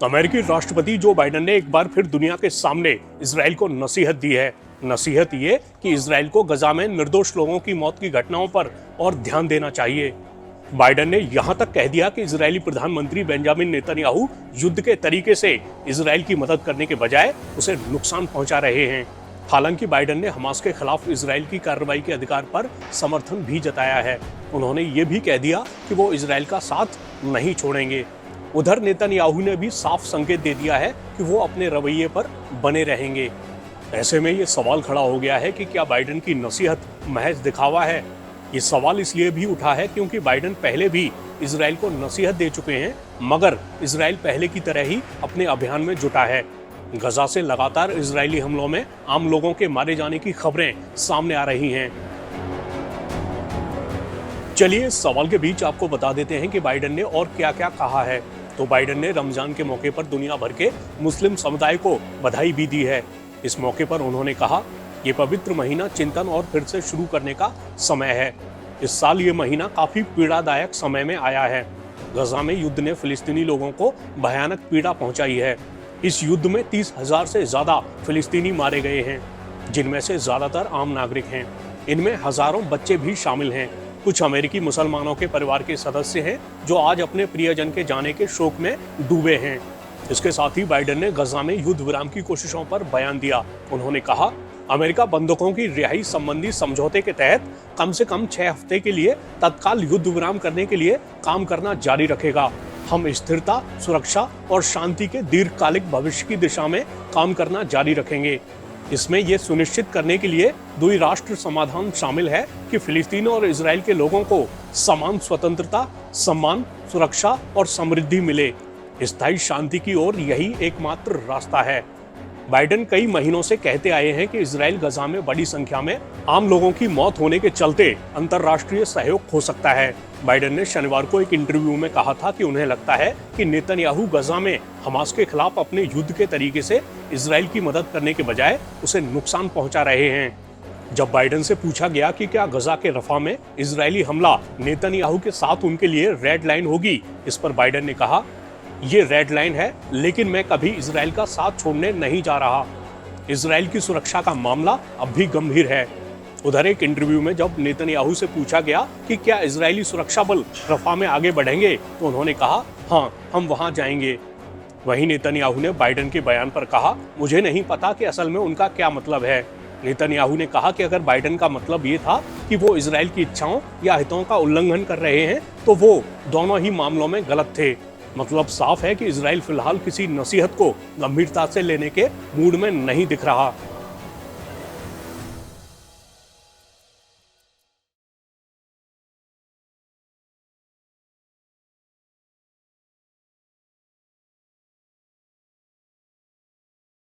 अमेरिकी राष्ट्रपति Joe Biden ने एक बार फिर दुनिया के सामने इजराइल को नसीहत दी है। नसीहत ये कि इजराइल को गजा में निर्दोष लोगों की मौत की घटनाओं पर और ध्यान देना चाहिए। बाइडेन ने यहां तक कह दिया कि इजरायली प्रधानमंत्री बेंजामिन नेतन्याहू युद्ध के तरीके से इजराइल की मदद करने के बजाय उसे नुकसान पहुंचा रहे हैं। हालांकि बाइडेन ने हमास के खिलाफ इजराइल की कार्रवाई के अधिकार पर समर्थन भी जताया है। उन्होंने ये भी कह दिया कि वो इजराइल का साथ नहीं छोड़ेंगे। उधर नेतन्याहू ने भी साफ संकेत दे दिया है कि वो अपने रवैये पर बने रहेंगे। ऐसे में ये सवाल खड़ा हो गया है कि क्या बाइडेन की नसीहत महज दिखावा है। ये सवाल इसलिए भी उठा है क्योंकि बाइडेन पहले भी इजराइल को नसीहत दे चुके हैं, मगर इजराइल पहले की तरह ही अपने अभियान में जुटा है। गजा से लगातार इजरायली हमलों में आम लोगों के मारे जाने की खबरें सामने आ रही हैं। चलिए इस सवाल के बीच आपको बता देते हैं कि बाइडेन ने और क्या क्या कहा है। तो बाइडेन ने रमजान के मौके पर दुनिया भर के मुस्लिम समुदाय को बधाई भी दी है। इस मौके पर उन्होंने कहा, ये पवित्र महीना चिंतन और फिर से शुरू करने का समय है। इस साल ये महीना काफी पीड़ादायक समय में आया है। गजा में युद्ध ने फिलिस्तीनी लोगों को भयानक पीड़ा पहुंचाई है। इस युद्ध में 30,000 से ज्यादा फिलिस्तीनी मारे गए हैं, जिनमें से ज्यादातर आम नागरिक हैं। इनमें हजारों बच्चे भी शामिल हैं। कुछ अमेरिकी मुसलमानों के परिवार के सदस्य हैं जो आज अपने प्रियजन के जाने के शोक में डूबे हैं। इसके साथ ही बाइडेन ने गजा में युद्ध विराम की कोशिशों पर बयान दिया। उन्होंने कहा, अमेरिका बंधकों की रिहाई संबंधी समझौते के तहत कम से कम 6 हफ्ते के लिए तत्काल युद्ध विराम करने के लिए काम करना जारी रखेगा। हम स्थिरता, सुरक्षा और शांति के दीर्घकालिक भविष्य की दिशा में काम करना जारी रखेंगे। इसमें यह सुनिश्चित करने के लिए द्विराष्ट्र समाधान शामिल है कि फिलिस्तीन और इजराइल के लोगों को समान स्वतंत्रता, सम्मान, सुरक्षा और समृद्धि मिले। स्थायी शांति की ओर यही एकमात्र रास्ता है। बाइडेन कई महीनों से कहते आए हैं कि इजराइल गजा में बड़ी संख्या में आम लोगों की मौत होने के चलते अंतर्राष्ट्रीय सहयोग हो सकता है। बाइडेन ने शनिवार को एक इंटरव्यू में कहा था कि उन्हें लगता है कि नेतन्याहू गजा में हमास के खिलाफ अपने युद्ध के तरीके से इजराइल की मदद करने के बजाय उसे नुकसान पहुंचा रहे हैं। जब बाइडेन से पूछा गया कि क्या गजा के रफा में इजरायली हमला नेतन्याहू के साथ उनके लिए रेड लाइन होगी, इस पर बाइडेन ने कहा, ये रेड लाइन है, लेकिन मैं कभी इजराइल का साथ छोड़ने नहीं जा रहा। इजराइल की सुरक्षा का मामला अब भी गंभीर है। उधर एक इंटरव्यू में जब नेतन्याहू से पूछा गया कि क्या इजरायली सुरक्षा बल रफा में आगे बढ़ेंगे, तो उन्होंने कहा, हाँ, हम वहां जाएंगे। वहीं नेतन्याहू ने बाइडेन के बयान पर कहा, मुझे नहीं पता कि असल में उनका क्या मतलब है। नेतन्याहू ने कहा कि अगर बाइडेन का मतलब ये था कि वो इजराइल की इच्छाओं या हितों का उल्लंघन कर रहे हैं, तो वो दोनों ही मामलों में गलत थे। मतलब साफ है कि इजराइल फिलहाल किसी नसीहत को गंभीरता से लेने के मूड में नहीं दिख रहा।